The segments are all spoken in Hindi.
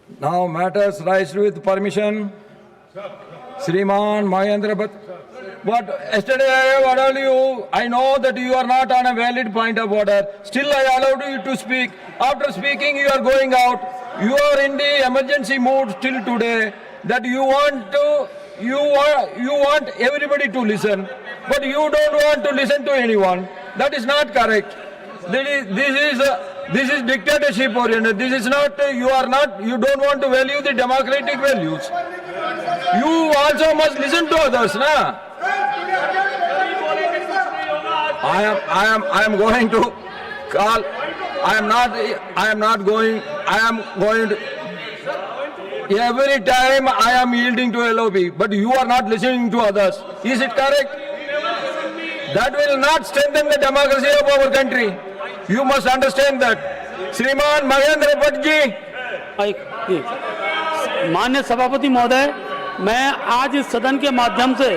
Now matters raised with permission. Shriman Mahendra Bhatt. But yesterday I have allowed you. I know that you are not on a valid point of order. Still I allowed you to speak. After speaking you are going out. You are in the emergency mood till today. That you want everybody to listen. But you don't want to listen to anyone. That is not correct. This is dictatorship oriented. This is not, you don't want to value the democratic values. You also must listen to others, na? I am going to call, I am going to, every time I am yielding to LOB, but you are not listening to others. Is it correct? That will not strengthen the democracy of our country. You must understand that. श्रीमान महेंद्र भट्ट जी। माननीय सभापति महोदय, मैं आज इस सदन के माध्यम से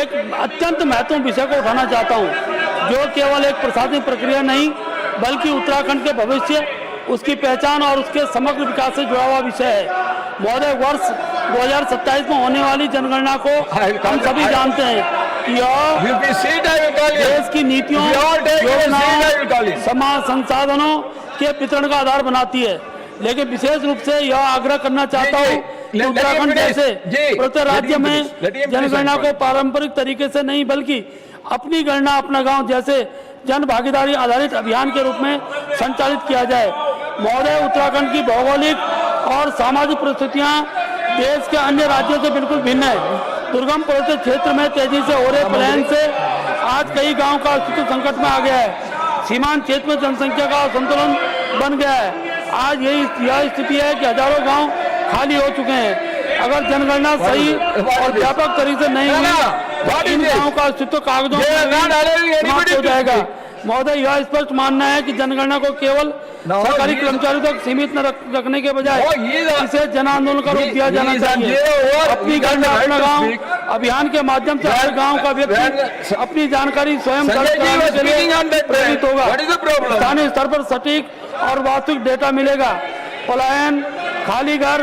एक अत्यंत महत्वपूर्ण विषय को उठाना चाहता हूं, जो केवल एक प्रशासनिक प्रक्रिया नहीं बल्कि उत्तराखंड के भविष्य, उसकी पहचान और उसके समग्र विकास से जुड़ा हुआ विषय है। महोदय, वर्ष 2027 में होने वाली जनगणना को हम सभी जानते हैं कि देश की नीतियों, योजनाओं, समाज संसाधनों के वितरण का आधार बनाती है। लेकिन विशेष रूप से यह आग्रह करना चाहता हूँ कि उत्तराखंड जैसे प्रत्येक राज्य में जनगणना को पारंपरिक तरीके से नहीं बल्कि अपनी गणना अपना गांव जैसे जन भागीदारी आधारित अभियान के रूप में संचालित किया जाए। महोदय, उत्तराखंड की भौगोलिक और सामाजिक परिस्थितियां देश के अन्य राज्यों से बिल्कुल भिन्न है। दुर्गम पर्वतीय क्षेत्र में तेजी से हो रहे पलायन से आज कई गाँव का अस्तित्व संकट में आ गया है। सीमांत क्षेत्र में जनसंख्या का असंतुलन बन गया है। आज यह स्थिति है कि हजारों गांव खाली हो चुके हैं। अगर जनगणना सही और व्यापक तरीके से नहीं हुई, इन गाँव का अस्तित्व कागजों में समाप्त हो जाएगा। महोदय, यह स्पष्ट मानना है कि जनगणना को केवल सरकारी कर्मचारियों तक सीमित न रखने के बजाय इसे जन आंदोलन का रूप दिया जाना चाहिए। अपनी गणना अपना गाँव अभियान के माध्यम से हर गांव का व्यक्ति अपनी जानकारी स्वयं दर्ज कराने के लिए प्रेरित होगा। स्थानीय स्तर पर सटीक और वास्तविक डेटा मिलेगा। पलायन, खाली घर,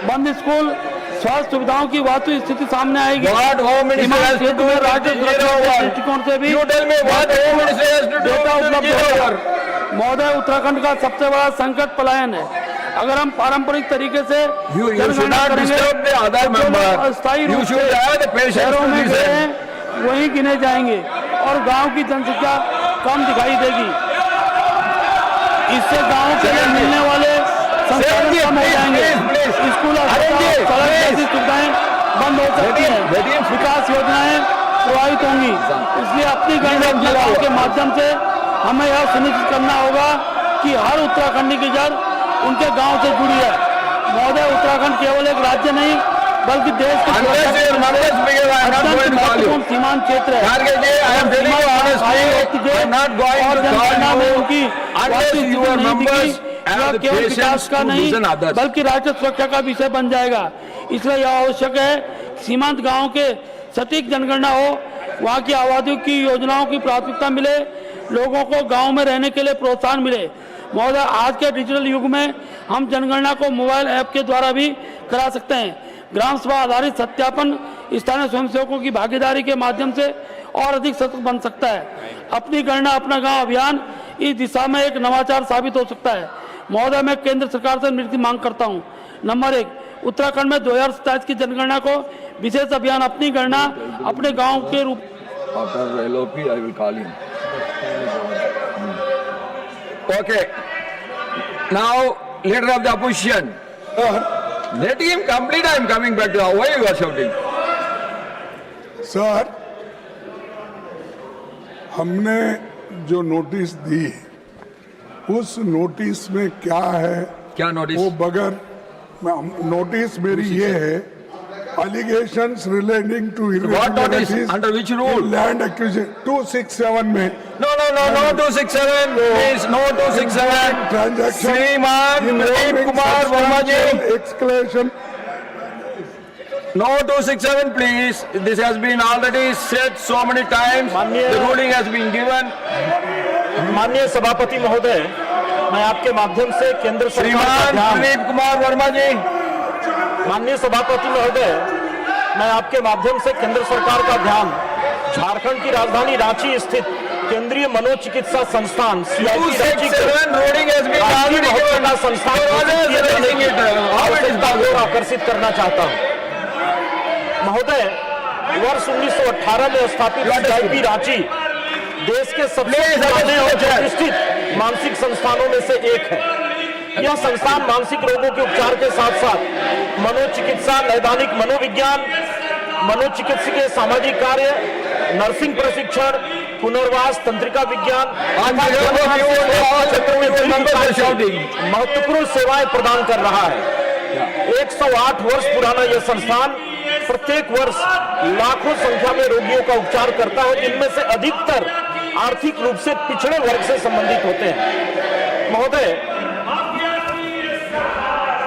बंद स्कूल, स्वास्थ्य सुविधाओं की वास्तविक स्थिति सामने आएगी। क्षेत्र में राज्य सुरक्षा के दृष्टिकोण से भी डेटा उपलब्ध होगा। महोदय, उत्तराखंड का सबसे बड़ा संकट पलायन है। अगर हम पारंपरिक तरीके से जनगणना करेंगे तो अस्थायी रूप से शहरों में वहीं गिने जाएंगे और गांव की जनसंख्या कम दिखाई देगी। इससे गांव के लिए मिलने वाले संसाधन कम हो जाएंगे। स्कूल, अस्पताल, सड़क जैसी सुविधाएं बंद हो सकती हैं। विकास योजनाएं प्रभावित होंगी। इसलिए अपनी गणना के माध्यम से हमें यह सुनिश्चित करना होगा कि हर उत्तराखंडी की जड़ उनके गांव से जुड़ी है। महोदय, उत्तराखंड केवल एक राज्य नहीं बल्कि देश के महत्वपूर्ण सीमांत क्षेत्र है। केवल विकास का नहीं बल्कि राष्ट्रीय सुरक्षा का विषय बन जाएगा। इसलिए यह आवश्यक है सीमांत गाँव के सटीक जनगणना हो, वहाँ की आबादी की योजनाओं की प्राथमिकता मिले, लोगों को गांव में रहने के लिए प्रोत्साहन मिले। महोदय, आज के डिजिटल युग में हम जनगणना को मोबाइल ऐप के द्वारा भी करा सकते हैं। ग्राम सभा आधारित सत्यापन स्थानीय स्वयंसेवकों की भागीदारी के माध्यम से और अधिक सशक्त बन सकता है। अपनी गणना अपना गांव अभियान इस दिशा में एक नवाचार साबित हो सकता है। महोदय, मैं केंद्र सरकार से नियुक्ति मांग करता हूं। नंबर 1, उत्तराखंड में 2027 की जनगणना को विशेष अभियान अपनी गणना अपने गाँव के रूप। Okay. Now, leader of the opposition. Let him complete. I am coming back to you. Why you are shouting? Sir, हमने जो नोटिस दी उस नोटिस में क्या है, क्या नोटिस? वो बगैर नोटिस मेरी ये है, allegations relating to irregularities under which rule? Land acquisition 267 में No 267 please, no 267 transaction Shriman Pradeep Kumar Verma ji, exclamation no 267 please. This has been already said so many times. The ruling has been given. माननीय सभापति महोदय, मैं आपके माध्यम से केंद्र सरकार श्रीमान प्रदीप कुमार वर्मा जी माननीय सभापति महोदय, मैं आपके माध्यम से केंद्र सरकार का ध्यान झारखंड की राजधानी रांची स्थित केंद्रीय मनोचिकित्सा संस्थान CIP रांची के राष्ट्रीय महत्व का संस्थान आकर्षित करना चाहता हूं। महोदय, वर्ष 1918 में स्थापित CIP रांची देश के सबसे पुराने और प्रतिष्ठित मानसिक संस्थानों में से एक है। यह संस्थान मानसिक रोगों के उपचार के साथ साथ मनोचिकित्सा, नैदानिक मनोविज्ञान, मनोचिकित्सकीय सामाजिक कार्य, नर्सिंग प्रशिक्षण, पुनर्वास, तंत्रिका विज्ञान महत्वपूर्ण सेवाएं प्रदान कर रहा है। 108 वर्ष पुराना यह संस्थान प्रत्येक वर्ष लाखों संख्या में रोगियों का उपचार करता है, जिनमें से अधिकतर आर्थिक रूप से पिछड़े वर्ग से संबंधित होते हैं। महोदय,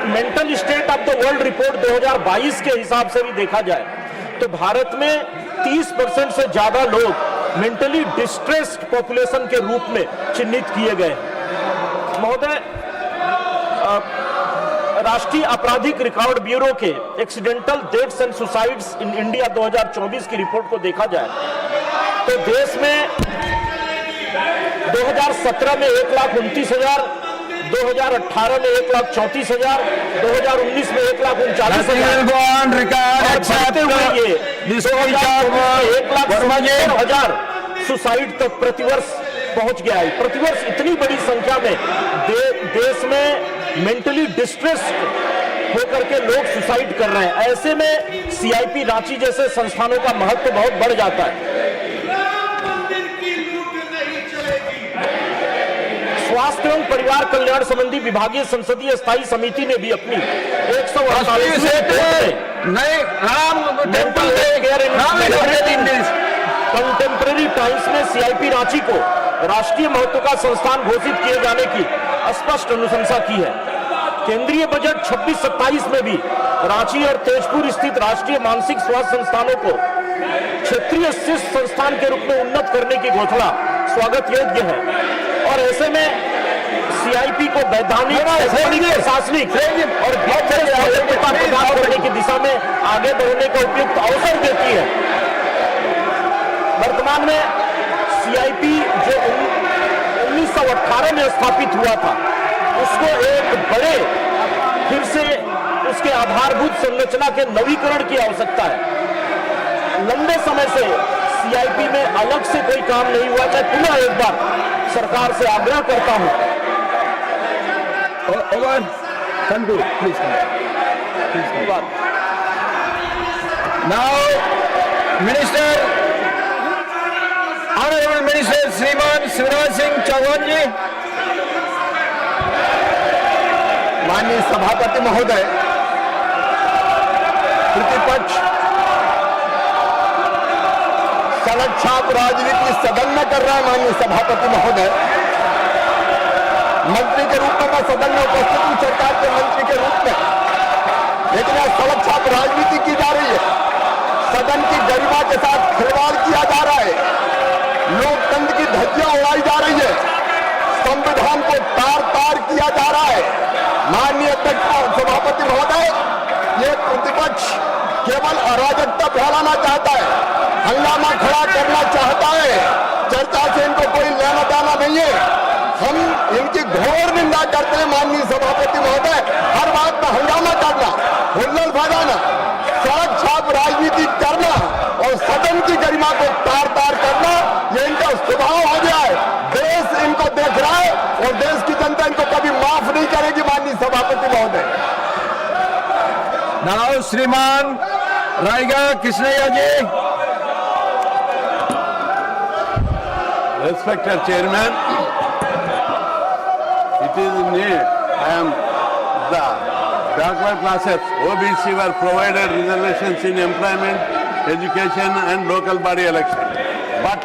mental state of the world report 2022 के हिसाब से भी देखा जाए तो भारत में 30% से ज्यादा लोग मेंटली डिस्ट्रेस्ड पॉपुलेशन के रूप में चिन्हित किए गए। महोदय, राष्ट्रीय आपराधिक रिकॉर्ड ब्यूरो के accidental deaths and suicides in India 2024 की रिपोर्ट को देखा जाए तो देश में 2017 में 1,29,000, 2018 में 1,34,000, 2019 में 1,39,000 सुसाइड तक प्रतिवर्ष पहुंच गया है। प्रतिवर्ष इतनी बड़ी संख्या में देश में मेंटली डिस्ट्रेस्ड होकर के लोग सुसाइड कर रहे हैं। ऐसे में CIP रांची जैसे संस्थानों का महत्व बहुत बढ़ जाता है। स्वास्थ्य एवं परिवार कल्याण संबंधी विभागीय संसदीय स्थायी समिति ने भी अपनी 148 कंटेम्प्रेरी टाइम्स में CIP रांची को राष्ट्रीय महत्व का संस्थान घोषित किए जाने की स्पष्ट अनुशंसा की है। केंद्रीय बजट 26-27 में भी रांची और तेजपुर स्थित राष्ट्रीय मानसिक स्वास्थ्य संस्थानों को क्षेत्रीय शीर्ष संस्थान के रूप में उन्नत करने की घोषणा स्वागत योग्य है और ऐसे में CIP को वैधानिक, प्रशासनिक और प्रदान करने की दिशा में आगे बढ़ने का उपयुक्त अवसर देती है। वर्तमान में CIP जो 1918 में स्थापित हुआ था, उसको एक बड़े फिर से उसके आधारभूत संरचना के नवीकरण की आवश्यकता है। लंबे समय से CIP में अलग से कोई काम नहीं हुआ। मैं पुनः एक बार सरकार से आग्रह करता हूं। Now, Minister, Honorable Minister श्रीमान शिवराज सिंह चौहान जी। माननीय सभापति महोदय, प्रतिपक्ष सड़क छाप राजनीति सदन में कर रहा है। माननीय सभापति महोदय, मंत्री के रूप में मैं सदन में उपस्थित हूं, सरकार के मंत्री के रूप में, लेकिन यह सड़क छाप राजनीति की जा रही है। सदन की गरिमा के साथ खिलवाड़ किया जा रहा है, लोकतंत्र की धज्जियां उड़ाई जा रही है, संविधान को तार तार किया जा रहा है। माननीय सभापति महोदय, ये प्रतिपक्ष केवल अराजकता फैलाना चाहता है, हंगामा खड़ा करना चाहता है। चर्चा से इनको कोई लेना देना नहीं है। हम इनकी घोर निंदा करते हैं। माननीय सभापति महोदय, हर बात में हंगामा करना, हुल्लड़ भगाना, सड़क छाप राजनीति करना और सदन की गरिमा को तार तार करना, ये इनका स्वभाव हो गया है। देश इनको देख रहा है और देश की जनता इनको कभी माफ नहीं करेगी। माननीय सभापति महोदय, नाउ श्रीमान रायगा कृष्णैया जी। Respected Chairman, it is near. I am the backward classes OBC were provided reservations in employment, education and local body election. But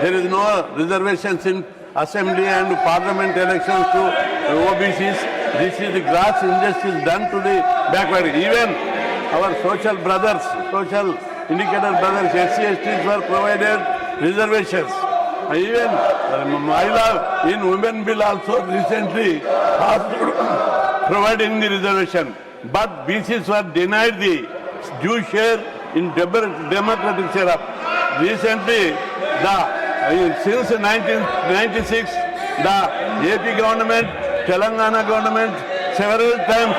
there is no reservations in assembly and parliament elections to OBCs. This is the gross injustice done to the backward. Even our social brothers, social indicator brothers, SC/STs were provided reservations. Even Mahila in women bill also recently asked providing the reservation. but BCs were denied the due share in democratic setup. Recently, since 1996, the AP government, Telangana government, several times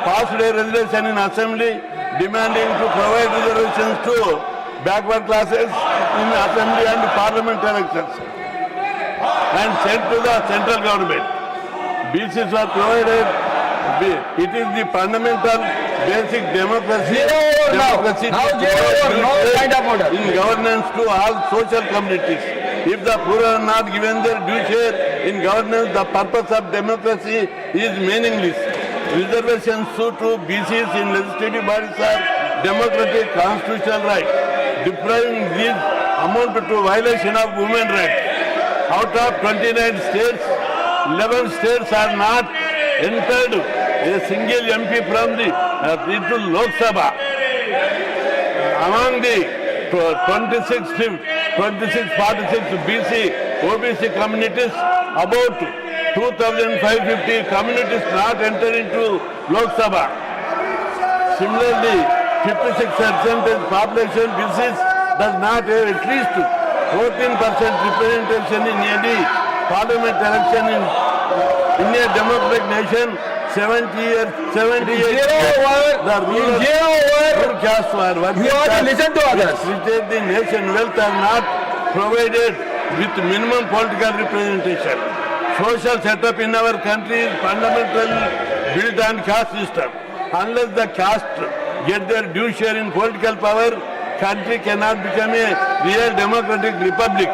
passed a resolution in assembly demanding to provide reservations to backward classes in assembly and parliament elections, and sent to the central government. BCs were provided. It is the fundamental basic democracy. Democracy Now to zero over, no point of order. in governance to all social communities. If the poor are not given their due share in governance, the purpose of democracy is meaningless. Reservations to BCs in legislative bodies are democratic constitutional right. Depriving these amount to violation of women rights. Out of 29 states, 11 states are not entered a single MP from the into Lok Sabha. Among the 2646 BC, OBC communities, about 2,550 communities not enter into Lok Sabha. Similarly, 56% population BCs does not have at least 14% representation in any parliament election in a democratic nation. 78 the rural caste war. You have to listen to others. Which the nation wealth are not provided with minimum political representation. Social setup in our country is fundamentally built on caste system. Unless the caste get their due share in political power, country cannot become a real democratic republic.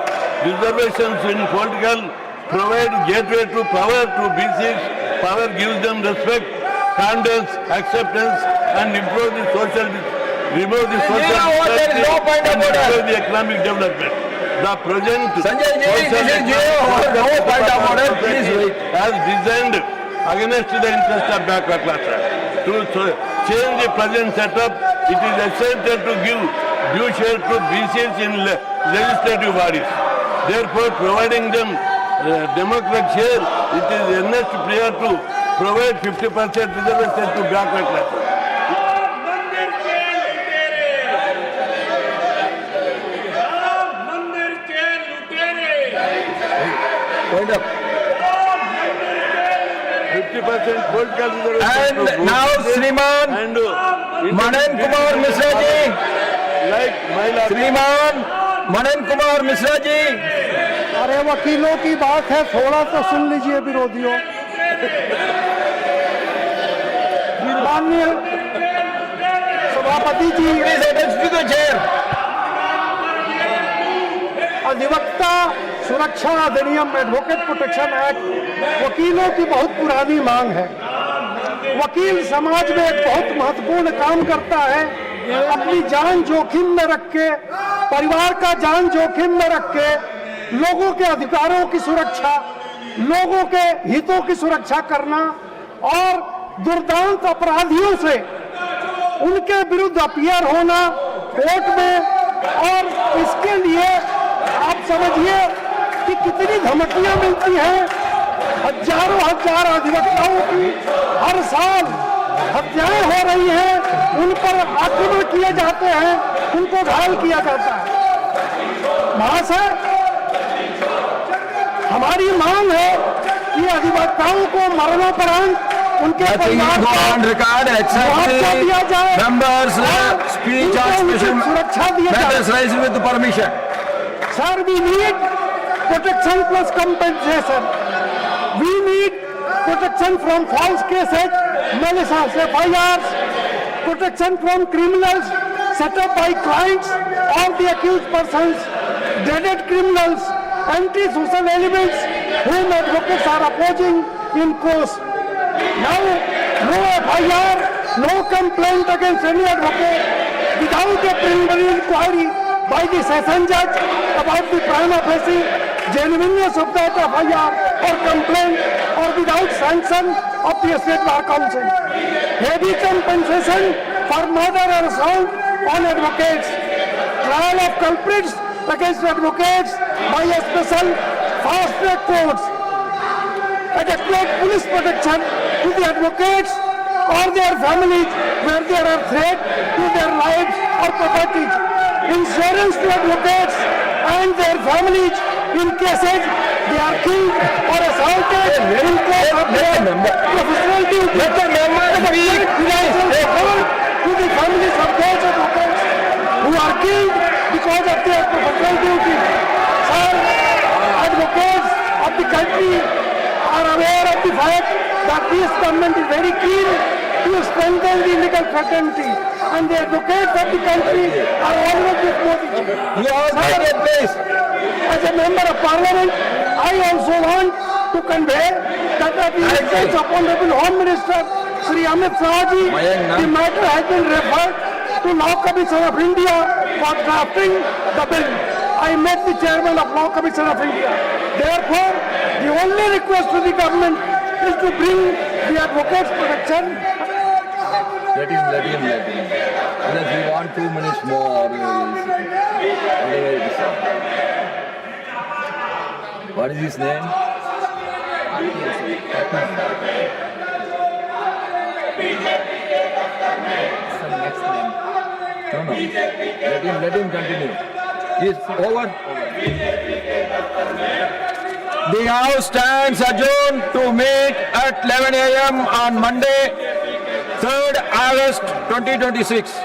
Reservations in political provide gateway to power to BCs. Power gives them respect, confidence, acceptance, and improve the social, remove the social there is no point of and order. improve the economic development. The present Sanjay ji, social this is economic zero or no point of order. Please society wait. has designed against the interest of backward classes. To change the present setup, it is essential to give due share to BCs in legislative bodies. Therefore, providing them democratic share, it is earnest prayer to provide 50% reservation to backward classes. मंदिर के लुटेरे, राम मंदिर के लुटेरे, Point up. 50% political reservation And to now BCs Shriman and Manan Kumar Mishra ji. like Mahila. श्रीमान मनन कुमार मिश्रा जी, अरे वकीलों की बात है, थोड़ा तो सुन लीजिए विरोधियों। माननीय सभापति जी, please attend to the chair. अधिवक्ता सुरक्षा अधिनियम एडवोकेट प्रोटेक्शन एक्ट वकीलों की बहुत पुरानी मांग है। वकील समाज में एक बहुत महत्वपूर्ण काम करता है। अपनी जान जोखिम में रख के, परिवार का जान जोखिम में रख के लोगों के अधिकारों की सुरक्षा, लोगों के हितों की सुरक्षा करना और दुर्दांत अपराधियों से उनके विरुद्ध अपीयर होना कोर्ट में, और इसके लिए आप समझिए कि कितनी धमकियां मिलती हैं। हजारों हजार अधिवक्ताओं की हर साल हत्याएं हो रही हैं, उन पर आक्रमण किए जाते हैं, उनको घायल किया जाता है। महाशय, हमारी मांग है कि अधिवक्ताओं को मरणोपरांत उनके परिवार को मुआवजा दिया जाए members और speech उनको on उचित special सुरक्षा दी जाए। matters raised with the permission. Sir, we need protection plus compensation. We need protection from false cases, malicious FIRs, protection from criminals set up by clients or the accused persons, dreaded criminals, anti-social elements whom advocates are opposing in course. Now, no FIR, no complaint against any advocate without a preliminary inquiry by the session judge about the prima facie genuineness of that FIR or complaint, or without sanction of the State Bar Council. Heavy compensation for murder or assault on advocates. Trial of culprits against advocates by a special fast-track courts. Adequate police protection to the advocates or their families where there are threat to their lives or properties. Insurance to advocates and their families in cases they are killed or assaulted in case of their professional duty. Let the member speak. Financial support to the families of those advocates who are killed because of their professional duty. Sir, advocates of the country are aware of the fact that this government is very keen to strengthen the legal fraternity, and the advocates of the country are always with Modi ji. You all take your place. As a member of parliament, I also want to convey that at the instance of Honorable Home Minister Sri Amit Shah ji, the matter has been referred to Law Commission of India for drafting the bill. I met the chairman of Law Commission of India. Therefore, the only request to the government is to bring the advocates protection. Let him. Unless we want 2 minutes more. Whatever it is. What is his name? No. Let him continue. Is over. The House stands adjourned to meet at 11 a.m. on Monday, 3rd August 2026.